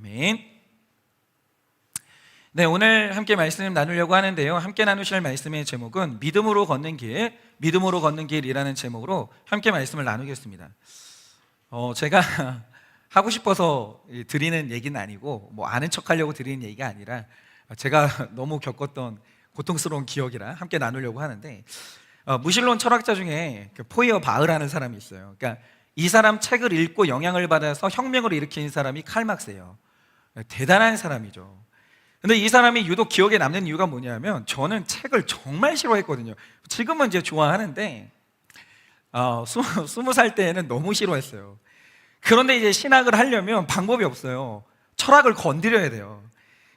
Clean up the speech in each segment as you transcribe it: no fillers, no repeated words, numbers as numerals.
아멘. 네, 오늘 함께 말씀 나누려고 하는데요. 함께 나누실 말씀의 제목은 믿음으로 걷는 길, 믿음으로 걷는 길이라는 제목으로 함께 말씀을 나누겠습니다. 제가 하고 싶어서 드리는 얘기는 아니고 아는 척하려고 드리는 얘기가 아니라 제가 너무 겪었던 고통스러운 기억이라 함께 나누려고 하는데, 무신론 철학자 중에 포이어 바흐라는 사람이 있어요. 그러니까 이 사람 책을 읽고 영향을 받아서 혁명을 일으킨 사람이 칼 막스예요. 대단한 사람이죠. 근데 이 사람이 유독 기억에 남는 이유가 뭐냐면, 저는 책을 정말 싫어했거든요. 지금은 이제 좋아하는데 20살 때에는 너무 싫어했어요. 그런데 이제 신학을 하려면 방법이 없어요. 철학을 건드려야 돼요.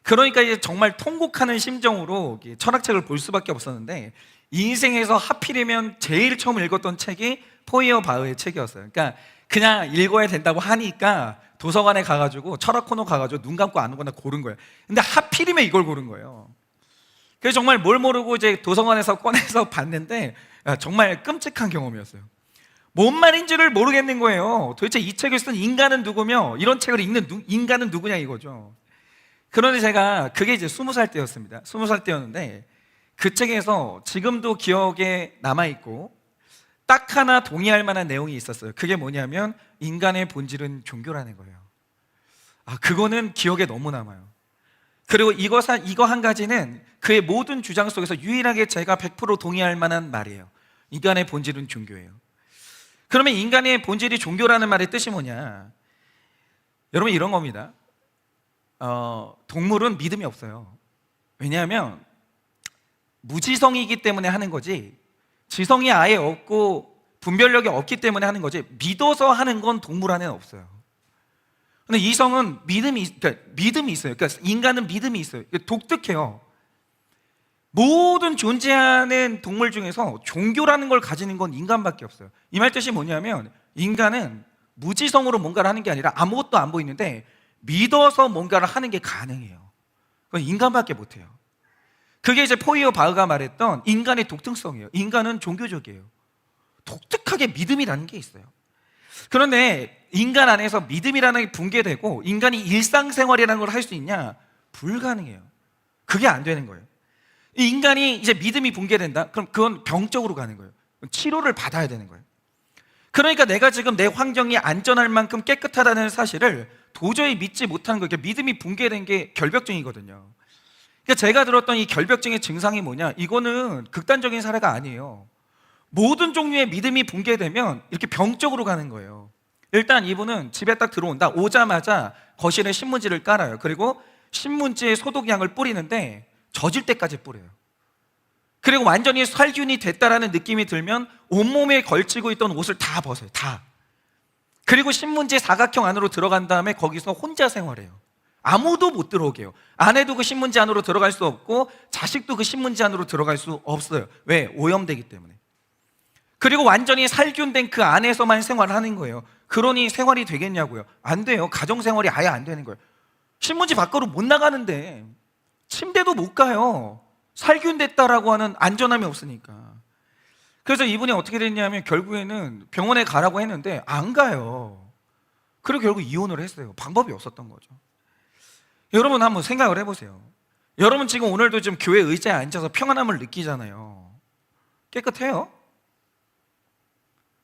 그러니까 이제 정말 통곡하는 심정으로 철학책을 볼 수밖에 없었는데, 인생에서 하필이면 제일 처음 읽었던 책이 포이어 바흐의 책이었어요. 그러니까 그냥 읽어야 된다고 하니까 도서관에 가가지고 철학 코너 가가지고 눈 감고 아무거나 고른 거예요. 근데 하필이면 이걸 고른 거예요. 그래서 정말 뭘 모르고 이제 도서관에서 꺼내서 봤는데 정말 끔찍한 경험이었어요. 뭔 말인지를 모르겠는 거예요. 도대체 이 책을 쓴 인간은 누구며 이런 책을 읽는 인간은 누구냐 이거죠. 그런데 제가 그게 이제 20살 때였습니다. 20살 때였는데 그 책에서 지금도 기억에 남아있고 딱 하나 동의할 만한 내용이 있었어요. 그게 뭐냐면 인간의 본질은 종교라는 거예요. 그거는 기억에 너무 남아요. 그리고 이거 한 가지는 그의 모든 주장 속에서 유일하게 제가 100% 동의할 만한 말이에요. 인간의 본질은 종교예요. 그러면 인간의 본질이 종교라는 말의 뜻이 뭐냐? 여러분, 이런 겁니다. 동물은 믿음이 없어요. 왜냐하면 무지성이기 때문에 하는 거지, 지성이 아예 없고 분별력이 없기 때문에 하는 거지, 믿어서 하는 건 동물 안에는 없어요. 근데 이성은 믿음이 있어요. 그러니까 인간은 믿음이 있어요. 독특해요. 모든 존재하는 동물 중에서 종교라는 걸 가지는 건 인간밖에 없어요. 이 말 뜻이 뭐냐면, 인간은 무지성으로 뭔가를 하는 게 아니라 아무것도 안 보이는데 믿어서 뭔가를 하는 게 가능해요. 그건 인간밖에 못해요. 그게 이제 포이어 바흐가 말했던 인간의 독특성이에요. 인간은 종교적이에요. 독특하게 믿음이라는 게 있어요. 그런데 인간 안에서 믿음이라는 게 붕괴되고 인간이 일상생활이라는 걸 할 수 있냐? 불가능해요. 그게 안 되는 거예요. 인간이 이제 믿음이 붕괴된다? 그럼 그건 병적으로 가는 거예요. 치료를 받아야 되는 거예요. 그러니까 내가 지금 내 환경이 안전할 만큼 깨끗하다는 사실을 도저히 믿지 못하는 거예요. 믿음이 붕괴된 게 결벽증이거든요. 그러니까 제가 들었던 이 결벽증의 증상이 뭐냐? 이거는 극단적인 사례가 아니에요. 모든 종류의 믿음이 붕괴되면 이렇게 병적으로 가는 거예요. 일단 이분은 집에 딱 들어온다. 오자마자 거실에 신문지를 깔아요. 그리고 신문지에 소독약을 뿌리는데 젖을 때까지 뿌려요. 그리고 완전히 살균이 됐다라는 느낌이 들면 온몸에 걸치고 있던 옷을 다 벗어요. 다. 그리고 신문지 사각형 안으로 들어간 다음에 거기서 혼자 생활해요. 아무도 못 들어오게 해요. 아내도 그 신문지 안으로 들어갈 수 없고 자식도 그 신문지 안으로 들어갈 수 없어요. 왜? 오염되기 때문에. 그리고 완전히 살균된 그 안에서만 생활하는 거예요. 그러니 생활이 되겠냐고요? 안 돼요. 가정생활이 아예 안 되는 거예요. 신문지 밖으로 못 나가는데 침대도 못 가요. 살균됐다라고 하는 안전함이 없으니까. 그래서 이분이 어떻게 됐냐면 결국에는 병원에 가라고 했는데 안 가요. 그리고 결국 이혼을 했어요. 방법이 없었던 거죠. 여러분 한번 생각을 해보세요. 여러분 지금 오늘도 지금 교회 의자에 앉아서 평안함을 느끼잖아요. 깨끗해요?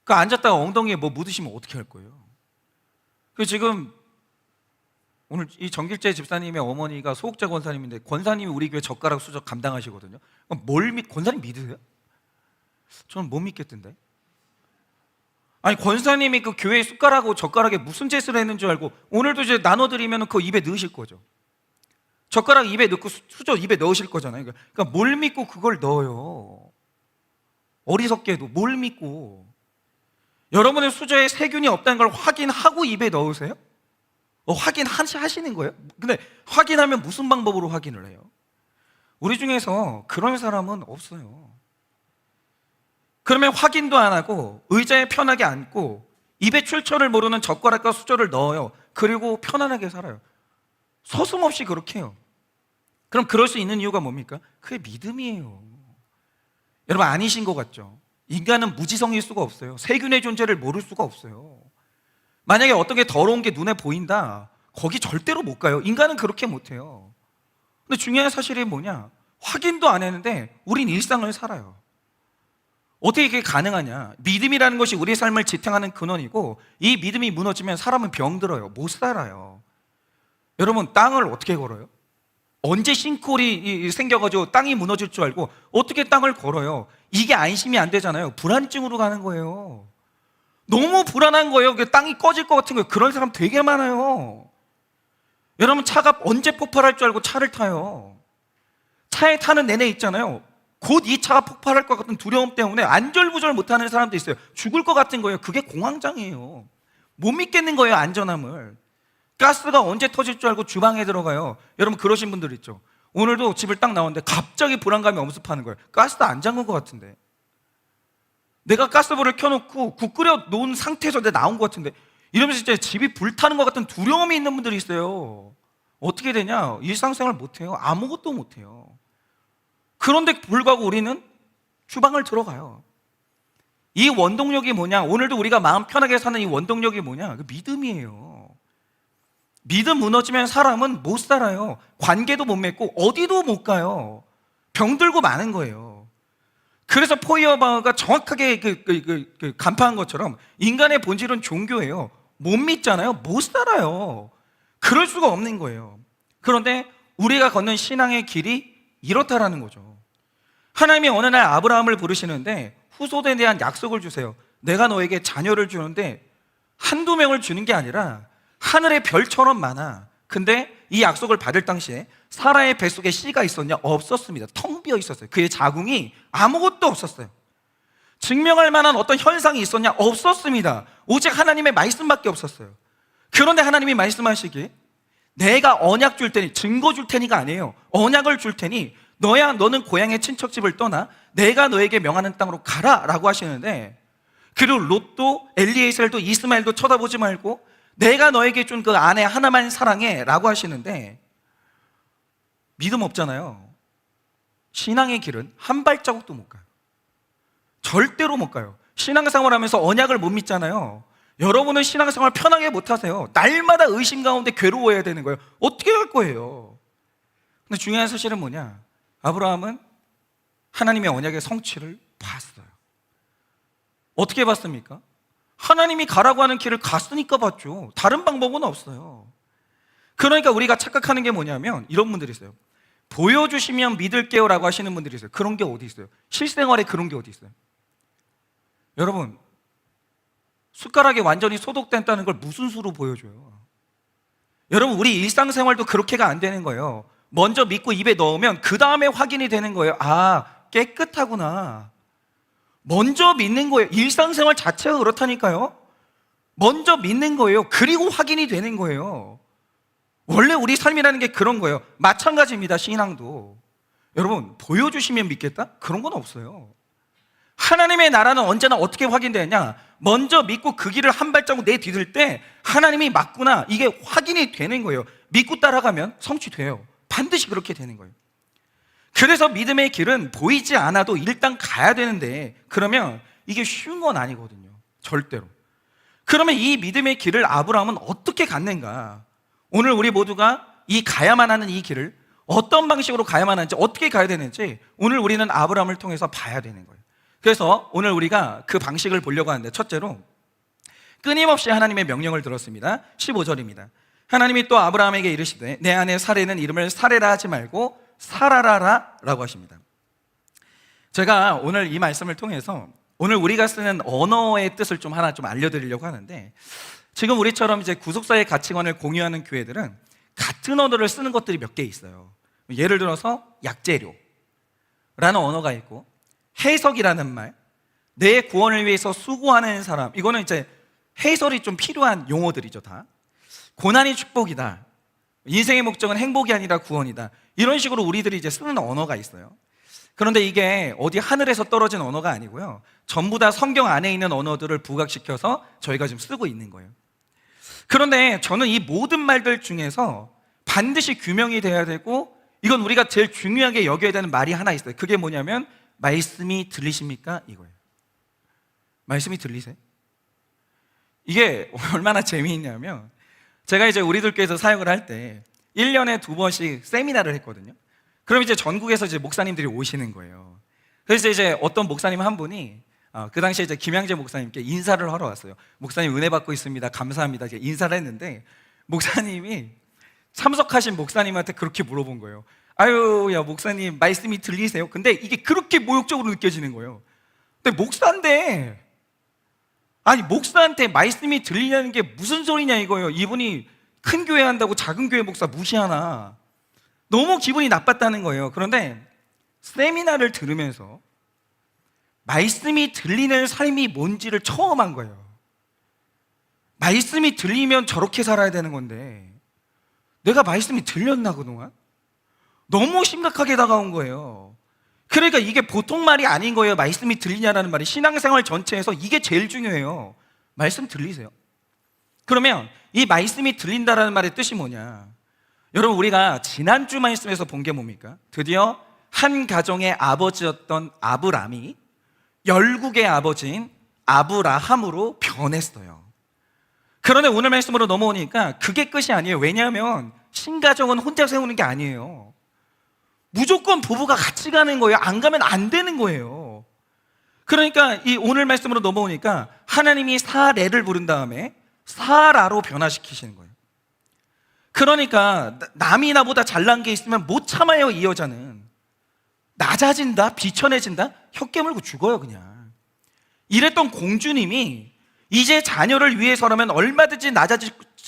그 앉았다가 엉덩이에 뭐 묻으시면 어떻게 할 거예요? 그 지금 오늘 이 정길재 집사님의 어머니가 소옥자 권사님인데, 권사님이 우리 교회 젓가락 수저 감당하시거든요. 권사님 믿으세요? 저는 못 믿겠던데. 아니, 권사님이 그 교회 숟가락하고 젓가락에 무슨 짓을 했는 줄 알고 오늘도 이제 나눠드리면 그거 입에 넣으실 거죠. 젓가락 입에 넣고 수저 입에 넣으실 거잖아요. 그러니까 뭘 믿고 그걸 넣어요? 어리석게도 뭘 믿고? 여러분의 수저에 세균이 없다는 걸 확인하고 입에 넣으세요? 확인하시는 거예요? 근데 확인하면 무슨 방법으로 확인을 해요? 우리 중에서 그런 사람은 없어요. 그러면 확인도 안 하고 의자에 편하게 앉고 입에 출처를 모르는 젓가락과 수저를 넣어요. 그리고 편안하게 살아요. 서슴없이 그렇게 해요. 그럼 그럴 수 있는 이유가 뭡니까? 그게 믿음이에요. 여러분 아니신 것 같죠? 인간은 무지성일 수가 없어요. 세균의 존재를 모를 수가 없어요. 만약에 어떤 게 더러운 게 눈에 보인다, 거기 절대로 못 가요. 인간은 그렇게 못해요. 근데 중요한 사실이 뭐냐? 확인도 안 했는데 우린 일상을 살아요. 어떻게 이게 가능하냐? 믿음이라는 것이 우리의 삶을 지탱하는 근원이고, 이 믿음이 무너지면 사람은 병들어요. 못 살아요. 여러분, 땅을 어떻게 걸어요? 언제 싱크홀이 생겨가지고 땅이 무너질 줄 알고 어떻게 땅을 걸어요? 이게 안심이 안 되잖아요. 불안증으로 가는 거예요. 너무 불안한 거예요. 땅이 꺼질 것 같은 거예요. 그런 사람 되게 많아요. 여러분, 차가 언제 폭발할 줄 알고 차를 타요. 차에 타는 내내 있잖아요. 곧 이 차가 폭발할 것 같은 두려움 때문에 안절부절 못하는 사람도 있어요. 죽을 것 같은 거예요. 그게 공황장애예요. 못 믿겠는 거예요, 안전함을. 가스가 언제 터질 줄 알고 주방에 들어가요. 여러분, 그러신 분들 있죠. 오늘도 집을 딱 나왔는데 갑자기 불안감이 엄습하는 거예요. 가스도 안 잠근 것 같은데, 내가 가스불을 켜놓고 국 끓여 놓은 상태에서 내가 나온 것 같은데, 이러면서 진짜 집이 불타는 것 같은 두려움이 있는 분들이 있어요. 어떻게 되냐? 일상생활 못해요. 아무것도 못해요. 그런데 불구하고 우리는 주방을 들어가요. 이 원동력이 뭐냐? 오늘도 우리가 마음 편하게 사는 이 원동력이 뭐냐? 그 믿음이에요. 믿음 무너지면 사람은 못 살아요. 관계도 못 맺고 어디도 못 가요. 병들고 마는 거예요. 그래서 포이어바가 정확하게 간파한 것처럼 인간의 본질은 종교예요. 못 믿잖아요. 못 살아요. 그럴 수가 없는 거예요. 그런데 우리가 걷는 신앙의 길이 이렇다라는 거죠. 하나님이 어느 날 아브라함을 부르시는데 후손에 대한 약속을 주세요. 내가 너에게 자녀를 주는데 한두 명을 주는 게 아니라 하늘의 별처럼 많아. 근데 이 약속을 받을 당시에 사라의 뱃속에 씨가 있었냐? 없었습니다. 텅 비어 있었어요. 그의 자궁이 아무것도 없었어요. 증명할 만한 어떤 현상이 있었냐? 없었습니다. 오직 하나님의 말씀밖에 없었어요. 그런데 하나님이 말씀하시기에 내가 언약 줄 테니, 증거 줄 테니가 아니에요. 언약을 줄 테니 너는 고향의 친척집을 떠나 내가 너에게 명하는 땅으로 가라 라고 하시는데, 그리고 롯도 엘리에셀도 이스마엘도 쳐다보지 말고 내가 너에게 준 그 아내 하나만 사랑해 라고 하시는데, 믿음 없잖아요. 신앙의 길은 한 발자국도 못 가요. 절대로 못 가요. 신앙생활 하면서 언약을 못 믿잖아요. 여러분은 신앙생활 편하게 못 하세요. 날마다 의심 가운데 괴로워해야 되는 거예요. 어떻게 할 거예요? 근데 중요한 사실은 뭐냐? 아브라함은 하나님의 언약의 성취를 봤어요. 어떻게 봤습니까? 하나님이 가라고 하는 길을 갔으니까 봤죠. 다른 방법은 없어요. 그러니까 우리가 착각하는 게 뭐냐면 이런 분들이 있어요. 보여주시면 믿을게요 라고 하시는 분들이 있어요. 그런 게 어디 있어요? 실생활에 그런 게 어디 있어요? 여러분, 숟가락이 완전히 소독됐다는 걸 무슨 수로 보여줘요? 여러분, 우리 일상생활도 그렇게가 안 되는 거예요. 먼저 믿고 입에 넣으면 그 다음에 확인이 되는 거예요. 아, 깨끗하구나. 먼저 믿는 거예요. 일상생활 자체가 그렇다니까요. 먼저 믿는 거예요. 그리고 확인이 되는 거예요. 원래 우리 삶이라는 게 그런 거예요. 마찬가지입니다. 신앙도. 여러분, 보여주시면 믿겠다? 그런 건 없어요. 하나님의 나라는 언제나 어떻게 확인되느냐? 먼저 믿고 그 길을 한 발자국 내디딜 때 하나님이 맞구나, 이게 확인이 되는 거예요. 믿고 따라가면 성취돼요. 반드시 그렇게 되는 거예요. 그래서 믿음의 길은 보이지 않아도 일단 가야 되는데, 그러면 이게 쉬운 건 아니거든요. 절대로. 그러면 이 믿음의 길을 아브라함은 어떻게 갔는가? 오늘 우리 모두가 이 가야만 하는 이 길을 어떤 방식으로 가야만 하는지, 어떻게 가야 되는지 오늘 우리는 아브라함을 통해서 봐야 되는 거예요. 그래서 오늘 우리가 그 방식을 보려고 하는데, 첫째로 끊임없이 하나님의 명령을 들었습니다. 15절입니다. 하나님이 또 아브라함에게 이르시되 내 아내 사레는 이름을 사레라 하지 말고 사라라라 라고 하십니다. 제가 오늘 이 말씀을 통해서 오늘 우리가 쓰는 언어의 뜻을 하나 알려드리려고 하는데, 지금 우리처럼 이제 구속사의 가치관을 공유하는 교회들은 같은 언어를 쓰는 것들이 몇 개 있어요. 예를 들어서 약재료라는 언어가 있고, 해석이라는 말, 내 구원을 위해서 수고하는 사람, 이거는 이제 해설이 좀 필요한 용어들이죠. 다 고난이 축복이다, 인생의 목적은 행복이 아니라 구원이다, 이런 식으로 우리들이 이제 쓰는 언어가 있어요. 그런데 이게 어디 하늘에서 떨어진 언어가 아니고요, 전부 다 성경 안에 있는 언어들을 부각시켜서 저희가 지금 쓰고 있는 거예요. 그런데 저는 이 모든 말들 중에서 반드시 규명이 돼야 되고, 이건 우리가 제일 중요하게 여겨야 되는 말이 하나 있어요. 그게 뭐냐면 말씀이 들리십니까? 이거예요. 말씀이 들리세요? 이게 얼마나 재미있냐면, 제가 이제 우리들 교회에서 사역을 할 때 1년에 2번씩 세미나를 했거든요. 그럼 이제 전국에서 이제 목사님들이 오시는 거예요. 그래서 이제 어떤 목사님 한 분이 그 당시에 이제 김양재 목사님께 인사를 하러 왔어요. 목사님 은혜 받고 있습니다. 감사합니다. 이렇게 인사를 했는데 목사님이 참석하신 목사님한테 그렇게 물어본 거예요. 아유, 야 목사님 말씀이 들리세요? 근데 이게 그렇게 모욕적으로 느껴지는 거예요. 근데 목사인데, 아니 목사한테 말씀이 들리냐는 게 무슨 소리냐 이거예요. 이분이 큰 교회 한다고 작은 교회 목사 무시하나. 너무 기분이 나빴다는 거예요. 그런데 세미나를 들으면서 말씀이 들리는 삶이 뭔지를 처음 한 거예요. 말씀이 들리면 저렇게 살아야 되는 건데 내가 말씀이 들렸나 그동안? 너무 심각하게 다가온 거예요. 그러니까 이게 보통 말이 아닌 거예요. 말씀이 들리냐라는 말이 신앙생활 전체에서 이게 제일 중요해요. 말씀 들리세요? 그러면 이 말씀이 들린다라는 말의 뜻이 뭐냐? 여러분, 우리가 지난주 말씀에서 본 게 뭡니까? 드디어 한 가정의 아버지였던 아브람이 열국의 아버지인 아브라함으로 변했어요. 그런데 오늘 말씀으로 넘어오니까 그게 끝이 아니에요. 왜냐하면 신가정은 혼자 세우는 게 아니에요. 무조건 부부가 같이 가는 거예요. 안 가면 안 되는 거예요. 그러니까 이 오늘 말씀으로 넘어오니까 하나님이 사레를 부른 다음에 사라로 변화시키시는 거예요. 그러니까 남이 나보다 잘난 게 있으면 못 참아요. 이 여자는 낮아진다, 비천해진다, 혀 깨물고 죽어요 그냥. 이랬던 공주님이 이제 자녀를 위해서라면 얼마든지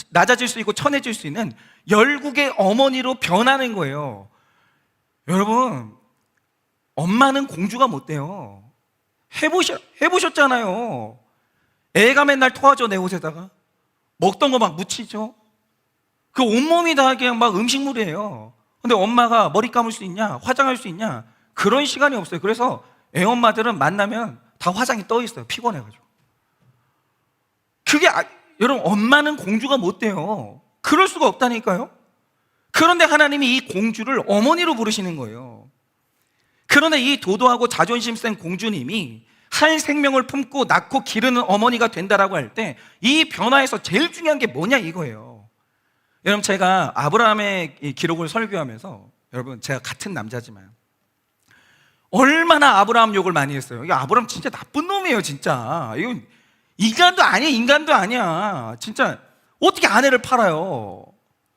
낮아질 수 있고 천해질 수 있는 열국의 어머니로 변하는 거예요. 여러분, 엄마는 공주가 못 돼요. 해보셨잖아요. 애가 맨날 토하죠. 내 옷에다가 먹던 거 막 묻히죠. 그 온몸이 다 그냥 막 음식물이에요. 근데 엄마가 머리 감을 수 있냐, 화장할 수 있냐, 그런 시간이 없어요. 그래서 애엄마들은 만나면 다 화장이 떠 있어요. 피곤해가지고. 그게 여러분, 엄마는 공주가 못 돼요. 그럴 수가 없다니까요. 그런데 하나님이 이 공주를 어머니로 부르시는 거예요. 그런데 이 도도하고 자존심 센 공주님이 한 생명을 품고 낳고 기르는 어머니가 된다라고 할 때 이 변화에서 제일 중요한 게 뭐냐 이거예요. 여러분, 제가 아브라함의 이 기록을 설교하면서, 여러분 제가 같은 남자지만 얼마나 아브라함 욕을 많이 했어요. 이 아브라함 진짜 나쁜 놈이에요. 진짜 이건 인간도 아니야. 인간도 아니야. 진짜 어떻게 아내를 팔아요?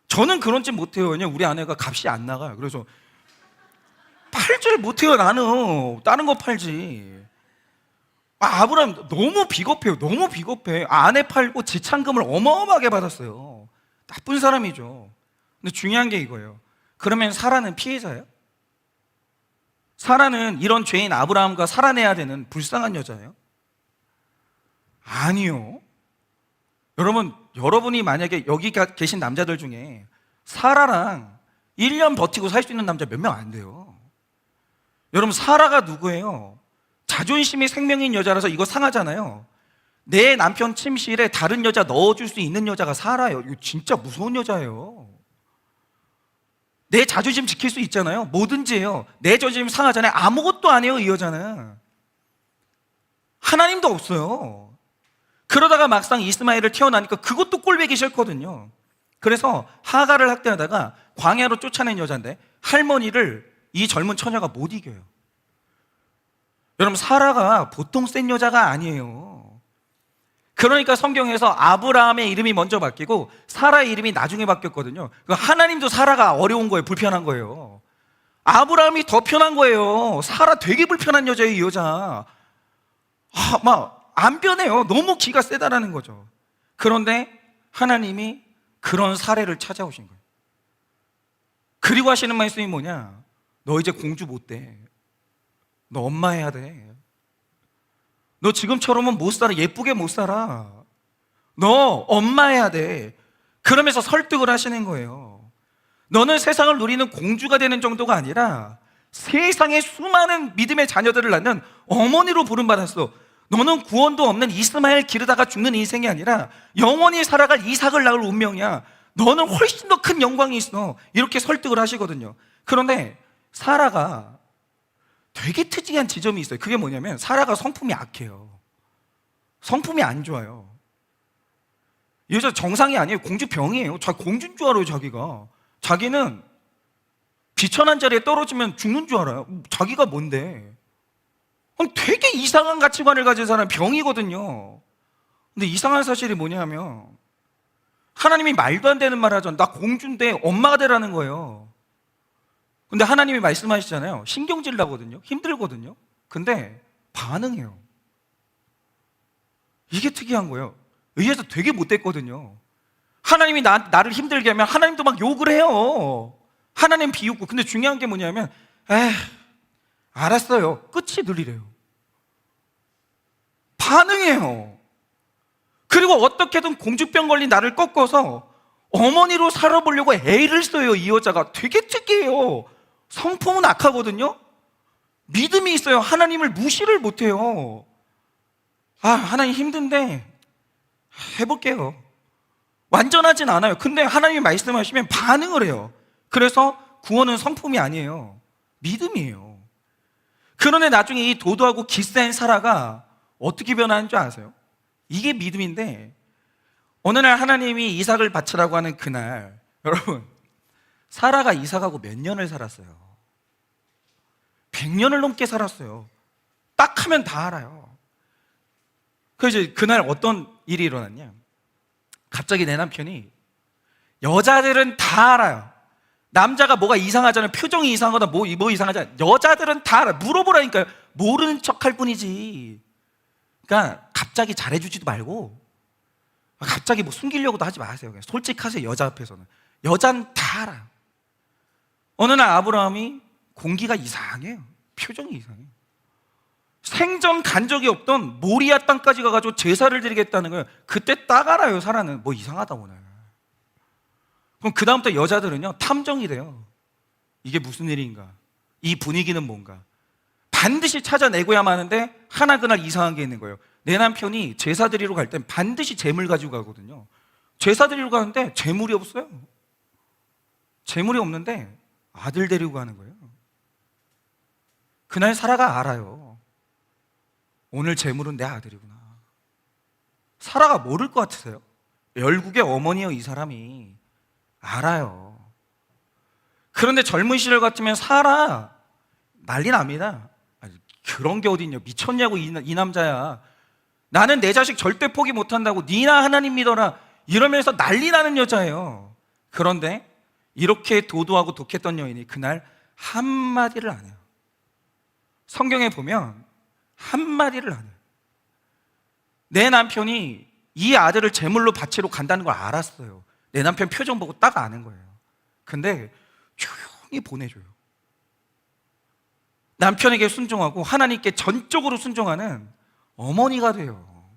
저는 그런 짓 못해요. 왜냐면 우리 아내가 값이 안 나가요. 그래서 팔지를 못해요. 나는 다른 거 팔지. 아브라함 너무 비겁해요. 너무 비겁해. 아내 팔고 지참금을 어마어마하게 받았어요. 나쁜 사람이죠. 근데 중요한 게 이거예요. 그러면 사라는 피해자예요? 사라는 이런 죄인 아브라함과 살아내야 되는 불쌍한 여자예요? 아니요. 여러분이 만약에 여기 계신 남자들 중에 사라랑 1년 버티고 살 수 있는 남자 몇 명 안 돼요. 여러분, 사라가 누구예요? 자존심이 생명인 여자라서 이거 상하잖아요. 내 남편 침실에 다른 여자 넣어줄 수 있는 여자가 사라예요. 이거 진짜 무서운 여자예요. 내 자존심 지킬 수 있잖아요. 뭐든지 해요. 내 자존심 상하잖아요. 아무것도 안 해요. 이 여자는 하나님도 없어요. 그러다가 막상 이스마엘을 태어나니까 그것도 꼴보기 싫거든요. 그래서 하가를 학대하다가 광야로 쫓아낸 여자인데 할머니를 이 젊은 처녀가 못 이겨요. 여러분, 사라가 보통 센 여자가 아니에요. 그러니까 성경에서 아브라함의 이름이 먼저 바뀌고 사라의 이름이 나중에 바뀌었거든요. 하나님도 사라가 어려운 거예요. 불편한 거예요. 아브라함이 더 편한 거예요. 사라 되게 불편한 여자예요. 이 여자 막 안 변해요. 너무 기가 세다라는 거죠. 그런데 하나님이 그런 사례를 찾아오신 거예요. 그리고 하시는 말씀이 뭐냐? 너 이제 공주 못 돼. 너 엄마 해야 돼. 너 지금처럼은 못 살아. 예쁘게 못 살아. 너 엄마 해야 돼. 그러면서 설득을 하시는 거예요. 너는 세상을 누리는 공주가 되는 정도가 아니라 세상에 수많은 믿음의 자녀들을 낳는 어머니로 부름받았어. 너는 구원도 없는 이스마엘 기르다가 죽는 인생이 아니라 영원히 살아갈 이삭을 낳을 운명이야. 너는 훨씬 더 큰 영광이 있어. 이렇게 설득을 하시거든요. 그런데 사라가 되게 특이한 지점이 있어요. 그게 뭐냐면 사라가 성품이 악해요. 성품이 안 좋아요. 이 여자 정상이 아니에요. 공주병이에요. 공주인 줄 알아요. 자기는 비천한 자리에 떨어지면 죽는 줄 알아요. 자기가 뭔데? 되게 이상한 가치관을 가진 사람은 병이거든요. 근데 이상한 사실이 뭐냐면 하나님이 말도 안 되는 말 하잖아요. 나 공주인데 엄마가 되라는 거예요. 근데 하나님이 말씀하시잖아요. 신경질 나거든요. 힘들거든요. 근데 반응해요. 이게 특이한 거예요. 의해서 되게 못됐거든요. 하나님이 나를 힘들게 하면 하나님도 막 욕을 해요. 하나님 비웃고. 근데 중요한 게 뭐냐면 알았어요. 끝이 늘 이래요. 반응해요. 그리고 어떻게든 공주병 걸린 나를 꺾어서 어머니로 살아보려고 애를 써요. 이 여자가 되게 특이해요. 성품은 악하거든요. 믿음이 있어요. 하나님을 무시를 못해요. 하나님 힘든데 해볼게요. 완전하진 않아요. 근데 하나님이 말씀하시면 반응을 해요. 그래서 구원은 성품이 아니에요. 믿음이에요. 그런데 나중에 이 도도하고 기센 사라가 어떻게 변하는 줄 아세요? 이게 믿음인데, 어느 날 하나님이 이삭을 바치라고 하는 그날, 여러분, 사라가 이삭하고 몇 년을 살았어요? 100년을 넘게 살았어요. 딱 하면 다 알아요. 그래서 이제 그날 어떤 일이 일어났냐? 갑자기 내 남편이, 여자들은 다 알아요. 남자가 뭐가 이상하잖아요. 표정이 이상하거나 뭐 이상하잖아요. 여자들은 다 알아요. 물어보라니까요. 모르는 척 할 뿐이지. 그러니까 갑자기 잘해주지도 말고 갑자기 뭐 숨기려고도 하지 마세요. 그냥 솔직하세요. 여자 앞에서는. 여자는 다 알아요. 어느 날 아브라함이 공기가 이상해요. 표정이 이상해요. 생전 간 적이 없던 모리아 땅까지 가가지고 제사를 드리겠다는 거예요. 그때 딱 알아요. 사라는 뭐 이상하다 오늘. 그럼 그 다음부터 여자들은요 탐정이 돼요. 이게 무슨 일인가? 이 분위기는 뭔가? 반드시 찾아내고야만 하는데 하나 그날 이상한 게 있는 거예요. 내 남편이 제사 드리러 갈 땐 반드시 재물 가지고 가거든요. 제사 드리러 가는데 재물이 없어요. 재물이 없는데 아들 데리고 가는 거예요. 그날 사라가 알아요. 오늘 재물은 내 아들이구나. 사라가 모를 것 같으세요? 열국의 어머니요 이 사람이. 알아요. 그런데 젊은 시절 같으면 사라 난리 납니다. 그런 게 어딨냐, 미쳤냐고 이 남자야. 나는 내 자식 절대 포기 못한다고, 니나 하나님 믿어라 이러면서 난리 나는 여자예요. 그런데 이렇게 도도하고 독했던 여인이 그날 한마디를 안 해요. 성경에 보면 한마디를 안 해요. 내 남편이 이 아들을 제물로 바치러 간다는 걸 알았어요. 내 남편 표정 보고 딱 아는 거예요. 근데 조용히 보내줘요. 남편에게 순종하고 하나님께 전적으로 순종하는 어머니가 돼요.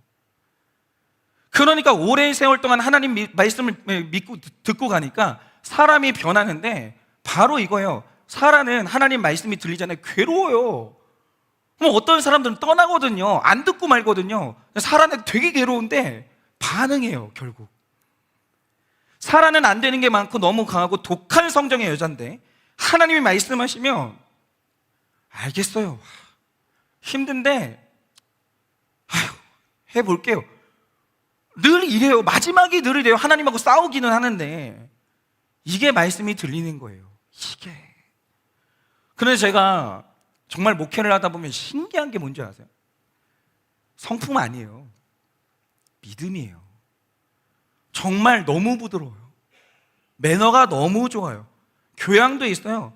그러니까 오랜 세월 동안 하나님 말씀을 믿고 듣고 가니까 사람이 변하는데 바로 이거예요. 사라는 하나님 말씀이 들리잖아요. 괴로워요. 그럼 어떤 사람들은 떠나거든요. 안 듣고 말거든요. 사라는 되게 괴로운데 반응해요. 결국 사라는 안 되는 게 많고 너무 강하고 독한 성정의 여잔데 하나님이 말씀하시면 알겠어요. 힘든데 해볼게요. 늘 이래요. 마지막이 늘 이래요. 하나님하고 싸우기는 하는데 이게 말씀이 들리는 거예요. 이게. 그래서 제가 정말 목회를 하다 보면 신기한 게 뭔지 아세요? 성품 아니에요. 믿음이에요. 정말 너무 부드러워요. 매너가 너무 좋아요. 교양도 있어요.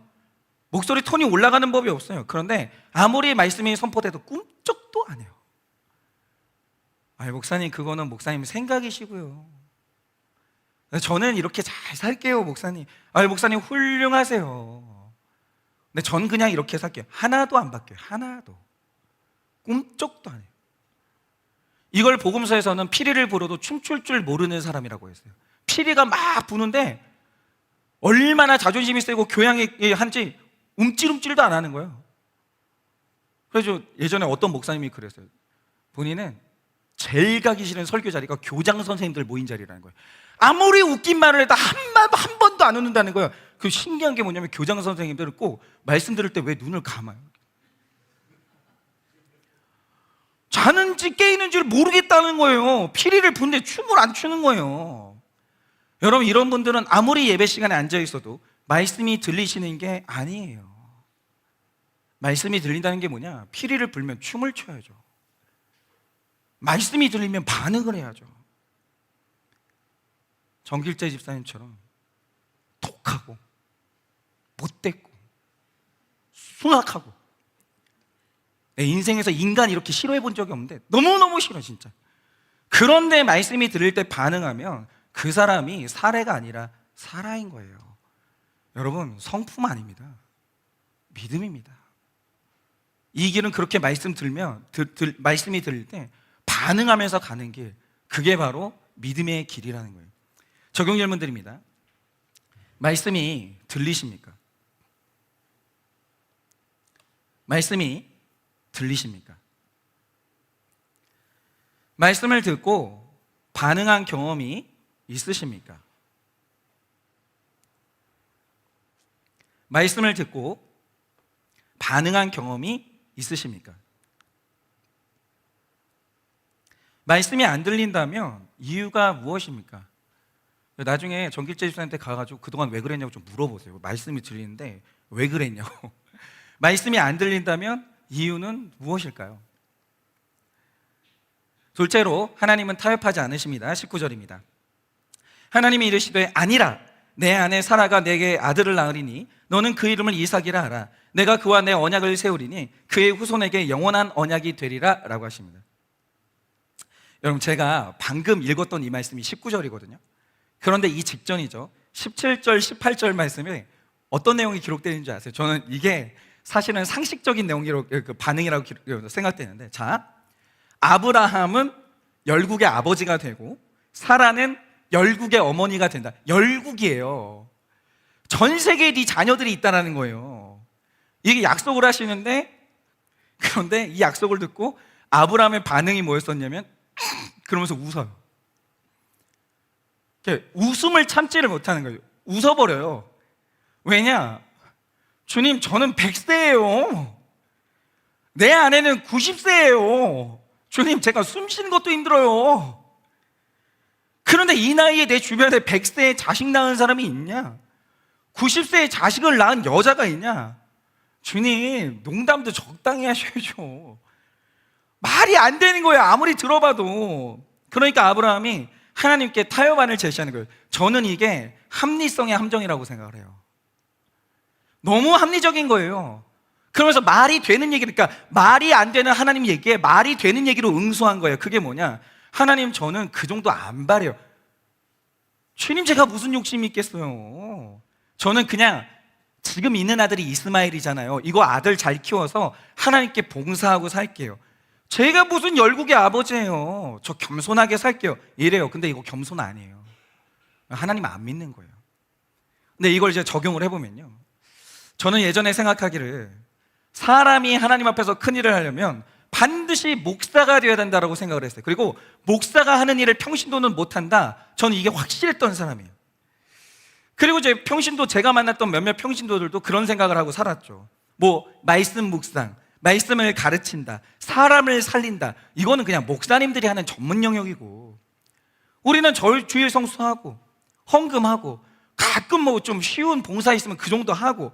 목소리 톤이 올라가는 법이 없어요. 그런데 아무리 말씀이 선포돼도 꿈쩍도 안 해요. 목사님 그거는 목사님 생각이시고요. 저는 이렇게 잘 살게요 목사님. 목사님 훌륭하세요. 근데 전 그냥 이렇게 살게요. 하나도 안 바뀌어요. 하나도. 꿈쩍도 안 해요. 이걸 복음서에서는 피리를 불어도 춤출 줄 모르는 사람이라고 했어요. 피리가 막 부는데 얼마나 자존심이 세고 교양이 한지 움찔움찔도 안 하는 거예요. 그래서 예전에 어떤 목사님이 그랬어요. 본인은 제일 가기 싫은 설교 자리가 교장 선생님들 모인 자리라는 거예요. 아무리 웃긴 말을 해도 한 번도 안 웃는다는 거예요. 그 신기한 게 뭐냐면 교장 선생님들은 꼭 말씀 들을 때 왜 눈을 감아요? 자는지 깨 있는지를 모르겠다는 거예요. 피리를 부는데 춤을 안 추는 거예요. 여러분, 이런 분들은 아무리 예배 시간에 앉아 있어도 말씀이 들리시는 게 아니에요. 말씀이 들린다는 게 뭐냐? 피리를 불면 춤을 춰야죠. 말씀이 들리면 반응을 해야죠. 정길재 집사님처럼 독하고 못됐고 순악하고, 내 인생에서 인간 이렇게 싫어해 본 적이 없는데 너무너무 싫어 진짜. 그런데 말씀이 들릴 때 반응하면 그 사람이 사례가 아니라 사라인 거예요. 여러분, 성품 아닙니다. 믿음입니다. 이 길은 그렇게 말씀이 들릴 때 반응하면서 가는 길, 그게 바로 믿음의 길이라는 거예요. 적용 질문 드립니다. 말씀이 들리십니까? 말씀이 들리십니까? 말씀을 듣고 반응한 경험이 있으십니까? 말씀을 듣고 반응한 경험이 있으십니까? 말씀이 안 들린다면 이유가 무엇입니까? 나중에 정길재 집사님한테 가가지고 그동안 왜 그랬냐고 좀 물어보세요. 말씀이 들리는데 왜 그랬냐고. 말씀이 안 들린다면 이유는 무엇일까요? 둘째로, 하나님은 타협하지 않으십니다. 19절입니다. 하나님이 이르시되 아니라 내 아내 사라가 내게 아들을 낳으리니 너는 그 이름을 이삭이라 하라. 내가 그와 내 언약을 세우리니 그의 후손에게 영원한 언약이 되리라 라고 하십니다. 여러분, 제가 방금 읽었던 이 말씀이 19절이거든요. 그런데 이 직전이죠. 17절, 18절 말씀에 어떤 내용이 기록되어 있는지 아세요? 저는 이게 사실은 상식적인 내용이라고, 그 반응이라고 생각되는데, 자, 아브라함은 열국의 아버지가 되고 사라는 열국의 어머니가 된다. 열국이에요. 전 세계에 네 자녀들이 있다는 거예요. 이게 약속을 하시는데, 그런데 이 약속을 듣고 아브라함의 반응이 뭐였었냐면 그러면서 웃어요. 웃음을 참지를 못하는 거예요. 웃어버려요. 왜냐? 주님, 저는 100세예요. 내 아내는 90세예요. 주님, 제가 숨 쉬는 것도 힘들어요. 그런데 이 나이에 내 주변에 100세에 자식 낳은 사람이 있냐? 90세에 자식을 낳은 여자가 있냐? 주님, 농담도 적당히 하셔야죠. 말이 안 되는 거예요. 아무리 들어봐도. 그러니까 아브라함이 하나님께 타협안을 제시하는 거예요. 저는 이게 합리성의 함정이라고 생각을 해요. 너무 합리적인 거예요. 그러면서 말이 되는 얘기, 그러니까 말이 안 되는 하나님 얘기에 말이 되는 얘기로 응수한 거예요. 그게 뭐냐? 하나님, 저는 그 정도 안 바래요. 주님, 제가 무슨 욕심이 있겠어요. 저는 그냥 지금 있는 아들이 이스마엘이잖아요. 이거 아들 잘 키워서 하나님께 봉사하고 살게요. 제가 무슨 열국의 아버지예요. 저 겸손하게 살게요. 이래요. 근데 이거 겸손 아니에요. 하나님 안 믿는 거예요. 근데 이걸 이제 적용을 해보면요, 저는 예전에 생각하기를 사람이 하나님 앞에서 큰 일을 하려면 반드시 목사가 되어야 된다고 생각을 했어요. 그리고 목사가 하는 일을 평신도는 못한다, 저는 이게 확실했던 사람이에요. 그리고 이제 평신도, 제가 만났던 몇몇 평신도들도 그런 생각을 하고 살았죠. 뭐 말씀 묵상, 말씀을 가르친다, 사람을 살린다, 이거는 그냥 목사님들이 하는 전문 영역이고, 우리는 주일 성수하고 헌금하고 가끔 뭐 좀 쉬운 봉사 있으면 그 정도 하고,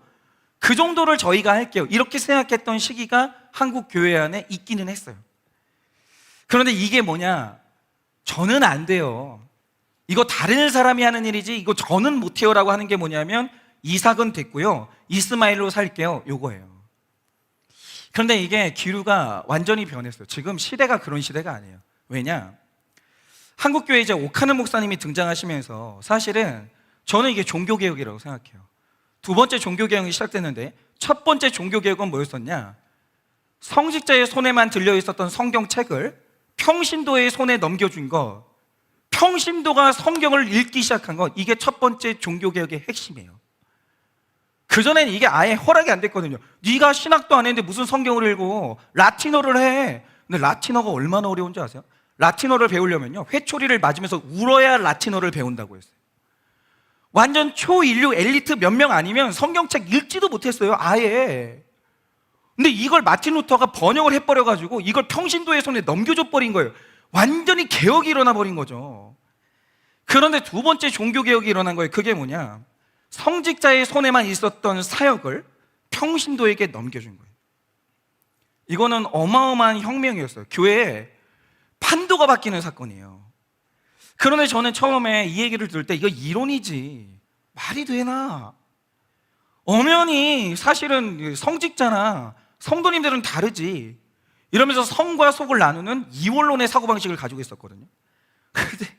그 정도를 저희가 할게요, 이렇게 생각했던 시기가 한국 교회 안에 있기는 했어요. 그런데 이게 뭐냐? 저는 안 돼요, 이거 다른 사람이 하는 일이지 이거 저는 못해요 라고 하는 게 뭐냐면, 이삭은 됐고요, 이스마엘로 살게요, 요거예요. 그런데 이게 기류가 완전히 변했어요. 지금 시대가 그런 시대가 아니에요. 왜냐? 한국교회에 이제 오카는 목사님이 등장하시면서 사실은 저는 이게 종교개혁이라고 생각해요. 두 번째 종교개혁이 시작됐는데, 첫 번째 종교개혁은 뭐였었냐? 성직자의 손에만 들려있었던 성경책을 평신도의 손에 넘겨준 거, 평신도가 성경을 읽기 시작한 거, 이게 첫 번째 종교개혁의 핵심이에요. 그전에는 이게 아예 허락이 안 됐거든요. 네가 신학도 안 했는데 무슨 성경을 읽고 라틴어를 해. 근데 라틴어가 얼마나 어려운지 아세요? 라틴어를 배우려면요, 회초리를 맞으면서 울어야 라틴어를 배운다고 했어요. 완전 초인류 엘리트 몇 명 아니면 성경책 읽지도 못했어요, 아예. 근데 이걸 마틴 루터가 번역을 해버려가지고 이걸 평신도의 손에 넘겨줘 버린 거예요. 완전히 개혁이 일어나 버린 거죠. 그런데 두 번째 종교개혁이 일어난 거예요. 그게 뭐냐, 성직자의 손에만 있었던 사역을 평신도에게 넘겨준 거예요. 이거는 어마어마한 혁명이었어요. 교회에 판도가 바뀌는 사건이에요. 그런데 저는 처음에 이 얘기를 들을 때 이거 이론이지, 말이 되나? 엄연히 사실은 성직자나 성도님들은 다르지, 이러면서 성과 속을 나누는 이원론의 사고방식을 가지고 있었거든요. 그런데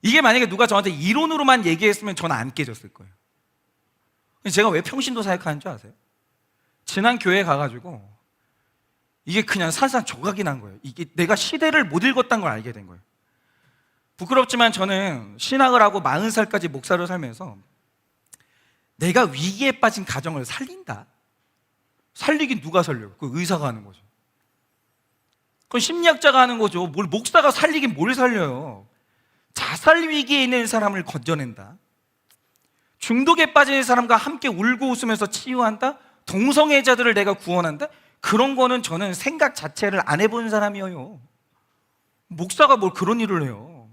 이게 만약에 누가 저한테 이론으로만 얘기했으면 저는 안 깨졌을 거예요. 제가 왜 평신도 사역하는 줄 아세요? 지난 교회에 가가지고 이게 그냥 산산조각이 난 거예요. 이게 내가 시대를 못 읽었다는 걸 알게 된 거예요. 부끄럽지만 저는 신학을 하고 40살까지 목사를 살면서 내가 위기에 빠진 가정을 살린다? 살리긴 누가 살려요? 그 의사가 하는 거죠. 그건 심리학자가 하는 거죠. 뭘 목사가 살리긴 뭘 살려요? 자살 위기에 있는 사람을 건져낸다, 중독에 빠진 사람과 함께 울고 웃으면서 치유한다, 동성애자들을 내가 구원한다, 그런 거는 저는 생각 자체를 안 해본 사람이에요. 목사가 뭘 그런 일을 해요.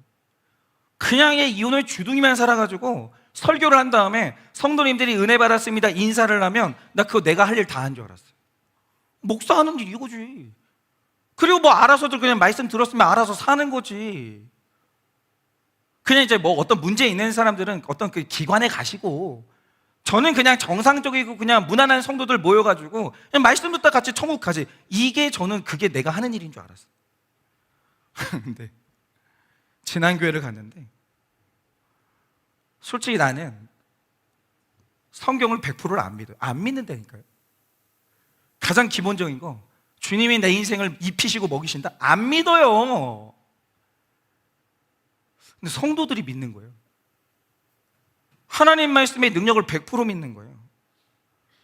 그냥의 이혼을 주둥이만 살아가지고 설교를 한 다음에 성도님들이 은혜 받았습니다 인사를 하면 나 그거 내가 할 일 다 한 줄 알았어요. 목사 하는 일 이거지. 그리고 뭐 알아서들 그냥 말씀 들었으면 알아서 사는 거지. 그냥 이제 뭐 어떤 문제 있는 사람들은 어떤 그 기관에 가시고, 저는 그냥 정상적이고 그냥 무난한 성도들 모여가지고 그냥 말씀 듣다 같이 천국 가지, 이게 저는 그게 내가 하는 일인 줄 알았어요. 근데 지난 교회를 갔는데 솔직히 나는 성경을 100%를 안 믿어요. 안 믿는다니까요. 가장 기본적인 거, 주님이 내 인생을 입히시고 먹이신다? 안 믿어요. 근데 성도들이 믿는 거예요. 하나님 말씀의 능력을 100% 믿는 거예요.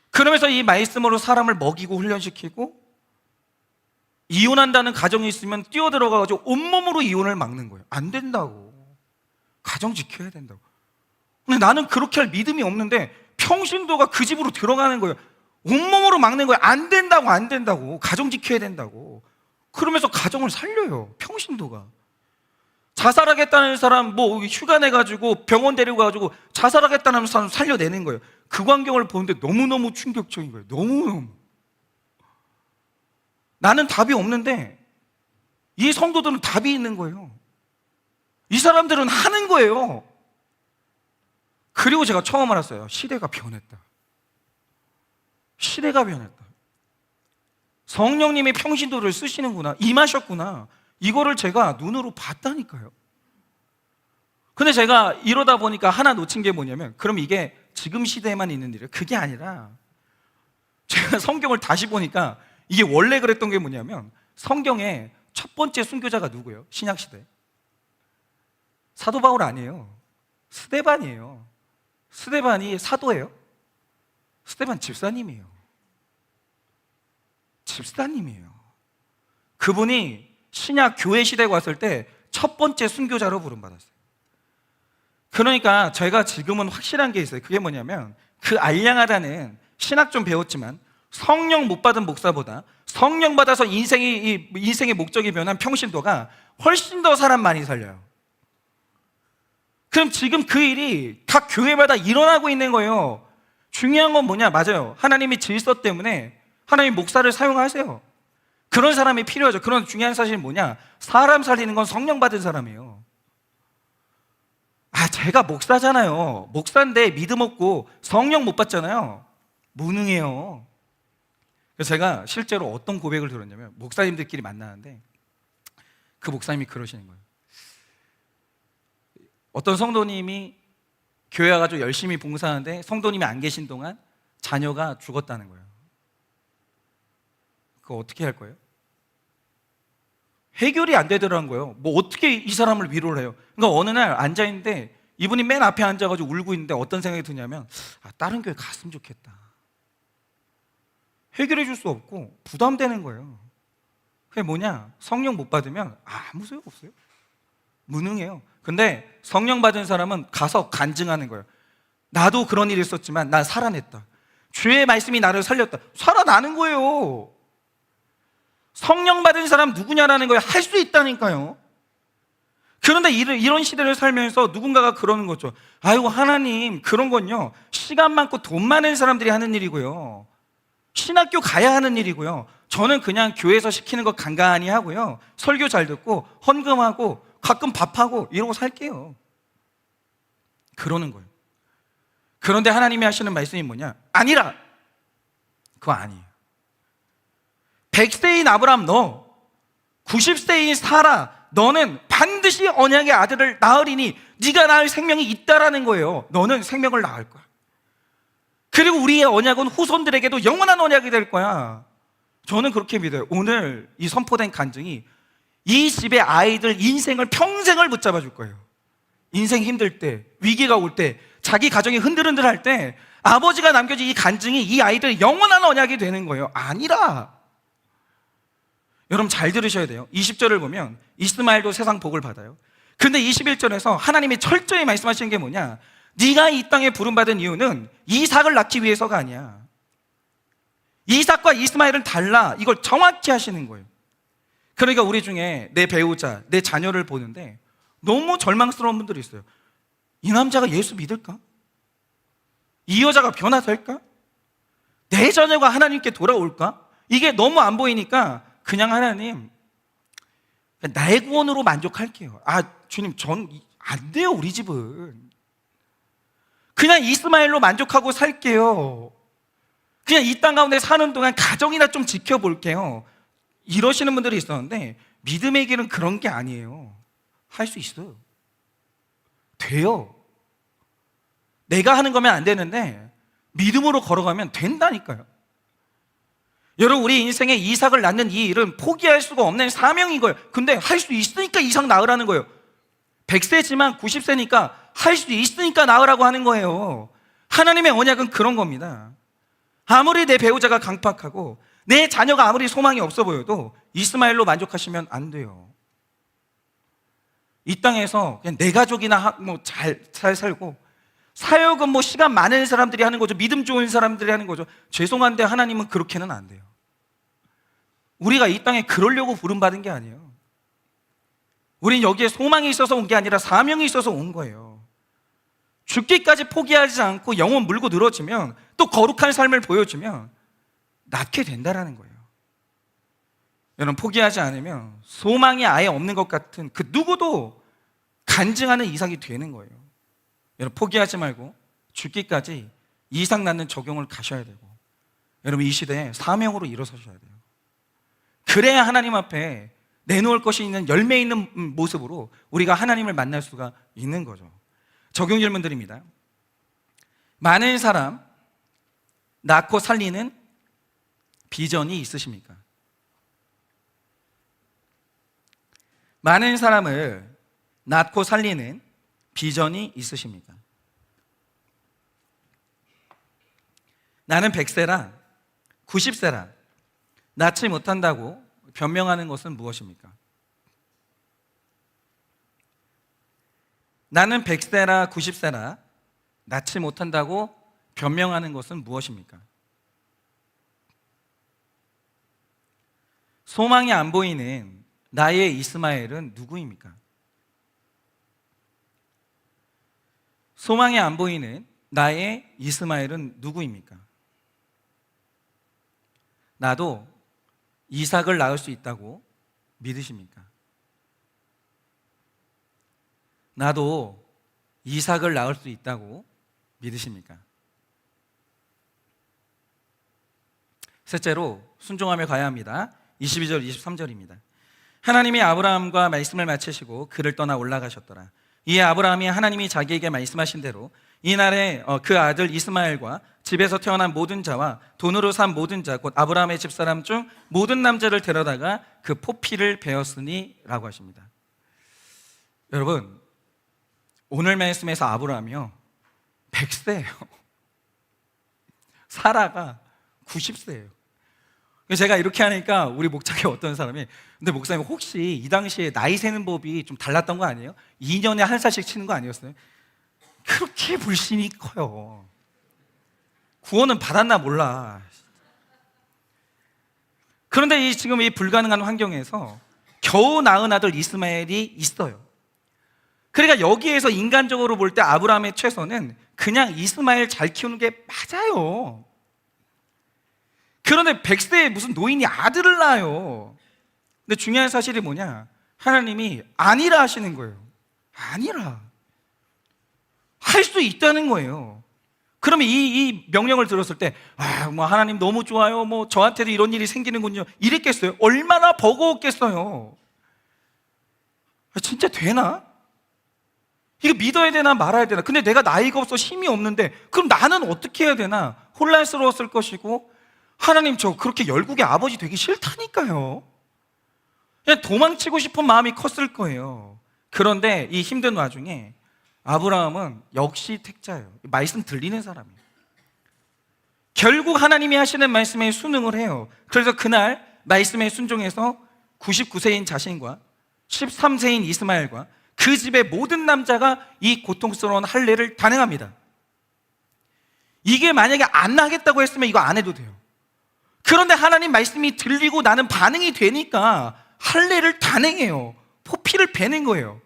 그러면서 이 말씀으로 사람을 먹이고 훈련시키고, 이혼한다는 가정이 있으면 뛰어들어가가지고 온몸으로 이혼을 막는 거예요. 안 된다고. 가정 지켜야 된다고. 근데 나는 그렇게 할 믿음이 없는데 평신도가 그 집으로 들어가는 거예요. 온몸으로 막는 거예요. 안 된다고, 안 된다고. 가정 지켜야 된다고. 그러면서 가정을 살려요, 평신도가. 자살하겠다는 사람 뭐 휴가 내가지고 병원 데리고 가가지고 자살하겠다는 사람 살려내는 거예요. 그 광경을 보는데 너무너무 충격적인 거예요. 너무너무. 나는 답이 없는데 이 성도들은 답이 있는 거예요. 이 사람들은 하는 거예요. 그리고 제가 처음 알았어요. 시대가 변했다. 시대가 변했다. 성령님이 평신도를 쓰시는구나, 임하셨구나, 이거를 제가 눈으로 봤다니까요. 근데 제가 이러다 보니까 하나 놓친 게 뭐냐면, 그럼 이게 지금 시대에만 있는 일이에요? 그게 아니라 제가 성경을 다시 보니까 이게 원래 그랬던 게 뭐냐면, 성경의 첫 번째 순교자가 누구예요? 신약시대 사도 바울 아니에요. 스데반이에요. 스데반이 사도예요? 스데반 집사님이에요. 집사님이에요. 그분이 신약 교회 시대에 왔을 때 첫 번째 순교자로 부름받았어요. 그러니까 저희가 지금은 확실한 게 있어요. 그게 뭐냐면, 그 알량하다는 신학 좀 배웠지만 성령 못 받은 목사보다 성령 받아서 인생의 목적이 변한 평신도가 훨씬 더 사람 많이 살려요. 그럼 지금 그 일이 각 교회마다 일어나고 있는 거예요. 중요한 건 뭐냐? 맞아요. 하나님이 질서 때문에 하나님 목사를 사용하세요. 그런 사람이 필요하죠. 그런 중요한 사실은 뭐냐? 사람 살리는 건 성령 받은 사람이에요. 제가 목사잖아요. 목사인데 믿음 없고 성령 못 받잖아요. 무능해요. 그래서 제가 실제로 어떤 고백을 들었냐면, 목사님들끼리 만나는데 그 목사님이 그러시는 거예요. 어떤 성도님이 교회 와가지고 열심히 봉사하는데 성도님이 안 계신 동안 자녀가 죽었다는 거예요. 그거 어떻게 할 거예요? 해결이 안 되더라는 거예요. 뭐 어떻게 이 사람을 위로를 해요? 그러니까 어느 날 앉아있는데 이분이 맨 앞에 앉아가지고 울고 있는데 어떤 생각이 드냐면, 다른 교회 갔으면 좋겠다. 해결해 줄 수 없고 부담되는 거예요. 그게 뭐냐? 성령 못 받으면 아무 소용 없어요. 무능해요. 근데 성령 받은 사람은 가서 간증하는 거예요. 나도 그런 일이 있었지만 난 살아냈다. 주의 말씀이 나를 살렸다. 살아나는 거예요. 성령 받은 사람 누구냐라는 거예요. 할 수 있다니까요. 그런데 이런 시대를 살면서 누군가가 그러는 거죠. 아이고 하나님, 그런 건요 시간 많고 돈 많은 사람들이 하는 일이고요, 신학교 가야 하는 일이고요, 저는 그냥 교회에서 시키는 거 간간히 하고요, 설교 잘 듣고 헌금하고 가끔 밥하고 이러고 살게요. 그러는 거예요. 그런데 하나님이 하시는 말씀이 뭐냐? 아니라, 그거 아니에요. 100세인 아브라함, 너 90세인 사라, 너는 반드시 언약의 아들을 낳으리니 네가 낳을 생명이 있다라는 거예요. 너는 생명을 낳을 거야. 그리고 우리의 언약은 후손들에게도 영원한 언약이 될 거야. 저는 그렇게 믿어요. 오늘 이 선포된 간증이 이 집의 아이들 인생을 평생을 붙잡아 줄 거예요. 인생 힘들 때, 위기가 올 때, 자기 가정이 흔들흔들할 때 아버지가 남겨진 이 간증이 이 아이들의 영원한 언약이 되는 거예요. 아니라, 여러분 잘 들으셔야 돼요. 20절을 보면 이스마엘도 세상 복을 받아요. 근데 21절에서 하나님이 철저히 말씀하시는 게 뭐냐? 네가 이 땅에 부름받은 이유는 이삭을 낳기 위해서가 아니야. 이삭과 이스마엘은 달라. 이걸 정확히 하시는 거예요. 그러니까 우리 중에 내 배우자, 내 자녀를 보는데 너무 절망스러운 분들이 있어요. 이 남자가 예수 믿을까? 이 여자가 변화될까? 내 자녀가 하나님께 돌아올까? 이게 너무 안 보이니까 그냥 하나님, 나의 구원으로 만족할게요. 아 주님, 전 안 돼요. 우리 집은 그냥 이스마엘로 만족하고 살게요. 그냥 이 땅 가운데 사는 동안 가정이나 좀 지켜볼게요. 이러시는 분들이 있었는데 믿음의 길은 그런 게 아니에요. 할 수 있어요. 돼요. 내가 하는 거면 안 되는데 믿음으로 걸어가면 된다니까요. 여러분, 우리 인생에 이삭을 낳는 이 일은 포기할 수가 없는 사명인 거예요. 근데 할 수 있으니까 이삭 낳으라는 거예요. 100세지만 90세니까 할 수 있으니까 낳으라고 하는 거예요. 하나님의 언약은 그런 겁니다. 아무리 내 배우자가 강팍하고 내 자녀가 아무리 소망이 없어 보여도 이스마엘로 만족하시면 안 돼요. 이 땅에서 그냥 내 가족이나 잘 살고 사역은 시간 많은 사람들이 하는 거죠. 믿음 좋은 사람들이 하는 거죠. 죄송한데 하나님은 그렇게는 안 돼요. 우리가 이 땅에 그러려고 부름받은 게 아니에요. 우린 여기에 소망이 있어서 온 게 아니라 사명이 있어서 온 거예요. 죽기까지 포기하지 않고 영혼 물고 늘어지면, 또 거룩한 삶을 보여주면 낫게 된다라는 거예요. 여러분, 포기하지 않으면 소망이 아예 없는 것 같은 그 누구도 간증하는 이삭이 되는 거예요. 여러분, 포기하지 말고 죽기까지 이삭 낳는 적용을 가셔야 되고, 여러분 이 시대에 사명으로 일어서셔야 돼요. 그래야 하나님 앞에 내놓을 것이 있는 열매 있는 모습으로 우리가 하나님을 만날 수가 있는 거죠. 적용 질문 드립니다. 많은 사람 낳고 살리는 비전이 있으십니까? 많은 사람을 낳고 살리는 비전이 있으십니까? 나는 100세라 90세라 낳지 못한다고 변명하는 것은 무엇입니까? 나는 100세라 90세라 낳지 못한다고 변명하는 것은 무엇입니까? 소망이 안 보이는 나의 이스마엘은 누구입니까? 소망이 안 보이는 나의 이스마엘은 누구입니까? 나도 이삭을 낳을 수 있다고 믿으십니까? 나도 이삭을 낳을 수 있다고 믿으십니까? 셋째로 순종하며 가야 합니다. 22절 23절입니다. 하나님이 아브라함과 말씀을 마치시고 그를 떠나 올라가셨더라. 이에 아브라함이 하나님이 자기에게 말씀하신 대로 이날에 그 아들 이스마엘과 집에서 태어난 모든 자와 돈으로 산 모든 자 곧 아브라함의 집사람 중 모든 남자를 데려다가 그 포피를 베었으니 라고 하십니다. 여러분, 오늘 말씀에서 아브라함이요 100세예요 사라가 90세예요 제가 이렇게 하니까 우리 목장에 어떤 사람이, 근데 목사님 혹시 이 당시에 나이 세는 법이 좀 달랐던 거 아니에요? 2년에 한 살씩 치는 거 아니었어요? 그렇게 불신이 커요. 구원은 받았나 몰라. 그런데 지금 이 불가능한 환경에서 겨우 낳은 아들 이스마엘이 있어요. 그러니까 여기에서 인간적으로 볼 때 아브라함의 최선은 그냥 이스마엘 잘 키우는 게 맞아요. 그런데 100세에 무슨 노인이 아들을 낳아요. 근데 중요한 사실이 뭐냐? 하나님이 아니라 하시는 거예요. 아니라. 할 수 있다는 거예요. 그러면 이 명령을 들었을 때, 뭐 하나님 너무 좋아요. 뭐 저한테도 이런 일이 생기는군요. 이랬겠어요? 얼마나 버거웠겠어요? 진짜 되나? 이거 믿어야 되나 말아야 되나? 근데 내가 나이가 없어 힘이 없는데 그럼 나는 어떻게 해야 되나? 혼란스러웠을 것이고, 하나님 저 그렇게 열국의 아버지 되기 싫다니까요. 그냥 도망치고 싶은 마음이 컸을 거예요. 그런데 이 힘든 와중에 아브라함은 역시 택자예요. 말씀 들리는 사람이에요. 결국 하나님이 하시는 말씀에 순응을 해요. 그래서 그날 말씀에 순종해서 99세인 자신과 13세인 이스마엘과 그 집의 모든 남자가 이 고통스러운 할례를 단행합니다. 이게 만약에 안 하겠다고 했으면 이거 안 해도 돼요. 그런데 하나님 말씀이 들리고 나는 반응이 되니까 할례를 단행해요. 포피를 베는 거예요.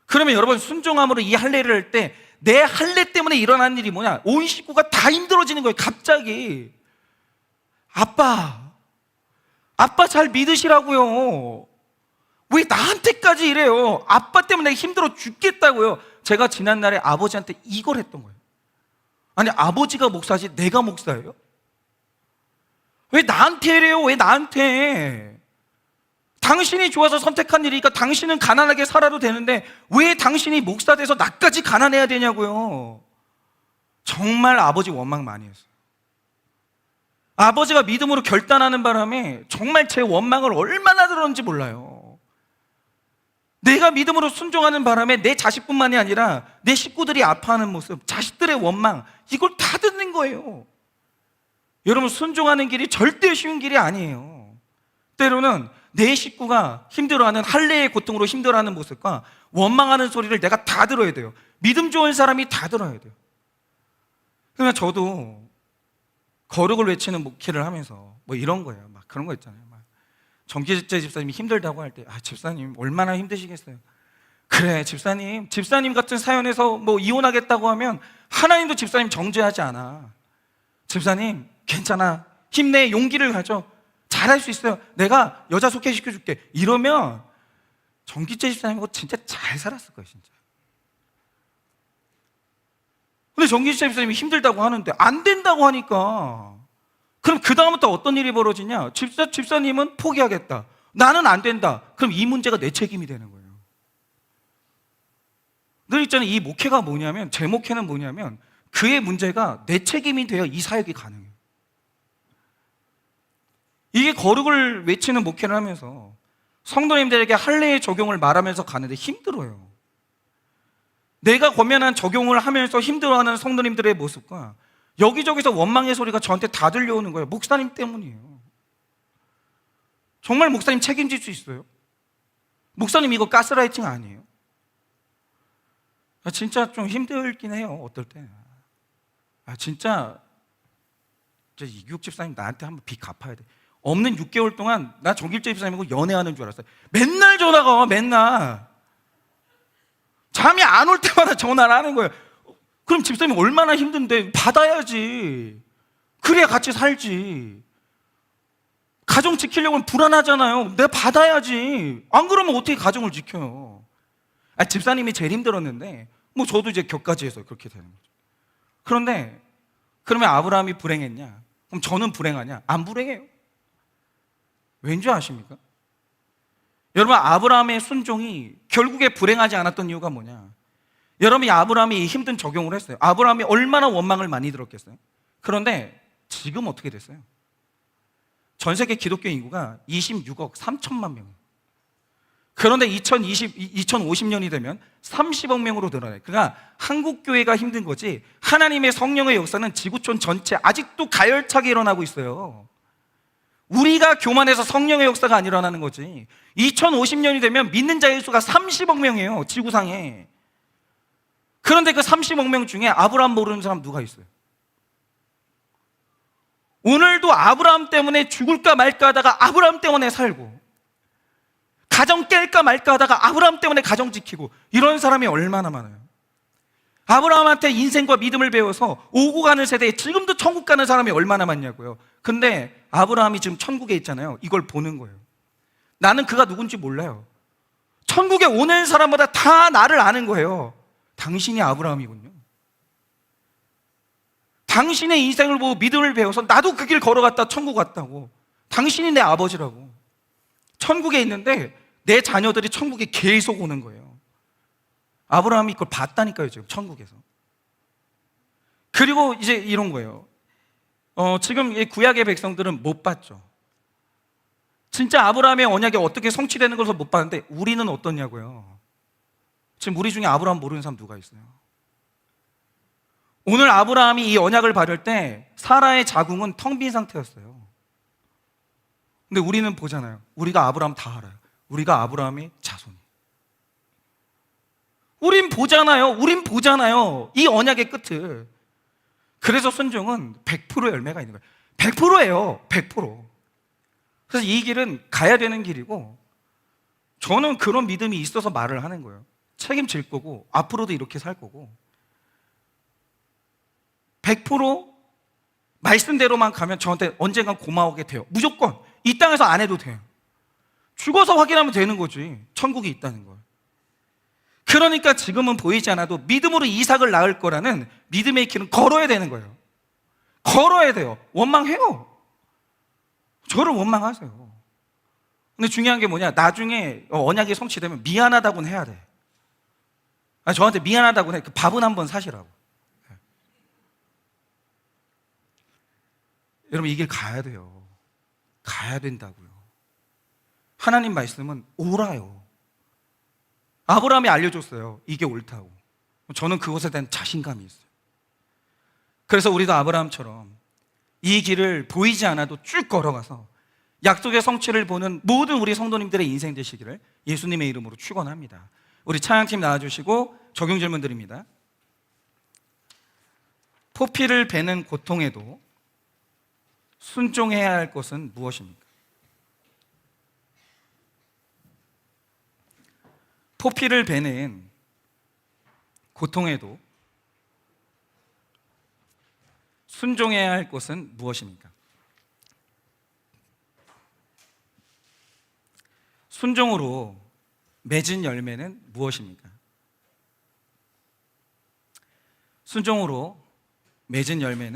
그러면 여러분, 순종함으로 이 할례를 할 때 내 할례 때문에 일어난 일이 뭐냐? 온 식구가 다 힘들어지는 거예요. 갑자기. 아빠 잘 믿으시라고요. 왜 나한테까지 이래요? 아빠 때문에 힘들어 죽겠다고요. 제가 지난날에 아버지한테 이걸 했던 거예요. 아니, 아버지가 목사지 내가 목사예요? 왜 나한테 이래요? 왜 나한테? 당신이 좋아서 선택한 일이니까 당신은 가난하게 살아도 되는데 왜 당신이 목사 돼서 나까지 가난해야 되냐고요. 정말 아버지 원망 많이 했어요. 아버지가 믿음으로 결단하는 바람에 정말 제 원망을 얼마나 들었는지 몰라요. 내가 믿음으로 순종하는 바람에 내 자식뿐만이 아니라 내 식구들이 아파하는 모습, 자식들의 원망, 이걸 다 듣는 거예요. 여러분, 순종하는 길이 절대 쉬운 길이 아니에요. 때로는 내 식구가 힘들어하는, 할례의 고통으로 힘들어하는 모습과 원망하는 소리를 내가 다 들어야 돼요. 믿음 좋은 사람이 다 들어야 돼요. 그러니까 저도 거룩을 외치는 목회를 하면서 뭐 이런 거예요. 막 그런 거 있잖아요. 막 정기제 집사님이 힘들다고 할 때, 집사님 얼마나 힘드시겠어요? 그래, 집사님 같은 사연에서 뭐 이혼하겠다고 하면 하나님도 집사님 정죄하지 않아. 집사님 괜찮아, 힘내, 용기를 가져, 잘할 수 있어요, 내가 여자 소개시켜줄게. 이러면 정기제 집사님하고 진짜 잘 살았을 거예요, 진짜. 근데 정기제 집사님이 힘들다고 하는데 안 된다고 하니까, 그럼 그 다음부터 어떤 일이 벌어지냐? 집사님은 포기하겠다, 나는 안 된다. 그럼 이 문제가 내 책임이 되는 거예요. 늘 있잖아요. 이 목회가 뭐냐면, 제 목회는 뭐냐면 그의 문제가 내 책임이 되어 이 사역이 가능해요. 이게 거룩을 외치는 목회를 하면서 성도님들에게 할례의 적용을 말하면서 가는데 힘들어요. 내가 권면한 적용을 하면서 힘들어하는 성도님들의 모습과 여기저기서 원망의 소리가 저한테 다 들려오는 거예요. 목사님 때문이에요. 정말 목사님 책임질 수 있어요? 목사님 이거 가스라이팅 아니에요? 진짜 좀 힘들긴 해요, 어떨 때. 진짜 이규혁 집사님 나한테 한번 빚 갚아야 돼. 없는 6개월 동안 나 정길재 집사님하고 연애하는 줄 알았어요. 맨날 전화가 와, 맨날. 잠이 안 올 때마다 전화를 하는 거예요. 그럼 집사님 얼마나 힘든데 받아야지. 그래야 같이 살지. 가정 지키려면 불안하잖아요. 내가 받아야지. 안 그러면 어떻게 가정을 지켜요? 집사님이 제일 힘들었는데 뭐 저도 이제 격까지 해서 그렇게 되는 거죠. 그런데 그러면 아브라함이 불행했냐? 그럼 저는 불행하냐? 안 불행해요. 왠지 아십니까? 여러분, 아브라함의 순종이 결국에 불행하지 않았던 이유가 뭐냐? 여러분이 아브라함이 힘든 적용을 했어요. 아브라함이 얼마나 원망을 많이 들었겠어요? 그런데 지금 어떻게 됐어요? 전 세계 기독교 인구가 26억 3천만 명. 그런데 2050년이 되면 30억 명으로 늘어나요. 그러니까 한국 교회가 힘든 거지 하나님의 성령의 역사는 지구촌 전체 아직도 가열차게 일어나고 있어요. 우리가 교만해서 성령의 역사가 안 일어나는 거지. 2050년이 되면 믿는 자의 수가 30억 명이에요, 지구상에. 그런데 그 30억 명 중에 아브라함 모르는 사람 누가 있어요? 오늘도 아브라함 때문에 죽을까 말까 하다가 아브라함 때문에 살고, 가정 깰까 말까 하다가 아브라함 때문에 가정 지키고, 이런 사람이 얼마나 많아요. 아브라함한테 인생과 믿음을 배워서 오고 가는 세대에 지금도 천국 가는 사람이 얼마나 많냐고요. 근데 아브라함이 지금 천국에 있잖아요. 이걸 보는 거예요. 나는 그가 누군지 몰라요. 천국에 오는 사람마다 다 나를 아는 거예요. 당신이 아브라함이군요. 당신의 인생을 보고 믿음을 배워서 나도 그 길 걸어갔다 천국 갔다고. 당신이 내 아버지라고. 천국에 있는데 내 자녀들이 천국에 계속 오는 거예요. 아브라함이 그걸 봤다니까요, 지금 천국에서. 그리고 이제 이런 거예요. 지금 이 구약의 백성들은 못 봤죠. 진짜 아브라함의 언약이 어떻게 성취되는 것을 못 봤는데 우리는 어떻냐고요. 지금 우리 중에 아브라함 모르는 사람 누가 있어요? 오늘 아브라함이 이 언약을 받을 때 사라의 자궁은 텅 빈 상태였어요. 근데 우리는 보잖아요. 우리가 아브라함 다 알아요. 우리가 아브라함의 자손이에요. 우린 보잖아요. 이 언약의 끝을. 그래서 순종은 100% 열매가 있는 거예요. 100%예요. 100%. 그래서 이 길은 가야 되는 길이고, 저는 그런 믿음이 있어서 말을 하는 거예요. 책임질 거고, 앞으로도 이렇게 살 거고, 100% 말씀대로만 가면 저한테 언젠간 고마우게 돼요. 무조건. 이 땅에서 안 해도 돼요. 죽어서 확인하면 되는 거지. 천국이 있다는 걸. 그러니까 지금은 보이지 않아도 믿음으로 이삭을 낳을 거라는 믿음의 길은 걸어야 되는 거예요. 걸어야 돼요. 원망해요. 저를 원망하세요. 근데 중요한 게 뭐냐, 나중에 언약이 성취되면 미안하다고는 해야 돼. 저한테 미안하다고는 해. 그 밥은 한번 사시라고. 여러분, 이 길 가야 돼요. 가야 된다고요. 하나님 말씀은 옳아요. 아브라함이 알려줬어요. 이게 옳다고. 저는 그것에 대한 자신감이 있어요. 그래서 우리도 아브라함처럼 이 길을 보이지 않아도 쭉 걸어가서 약속의 성취를 보는 모든 우리 성도님들의 인생 되시기를 예수님의 이름으로 축원합니다. 우리 찬양팀 나와주시고 적용 질문 드립니다. 포피를 베는 고통에도 순종해야 할 것은 무엇입니까? 포피를 베는 고통에도 순종해야 할 것은 무엇입니까? 순종으로 맺은 열매는 무엇입니까? 순종으로 맺은 열매는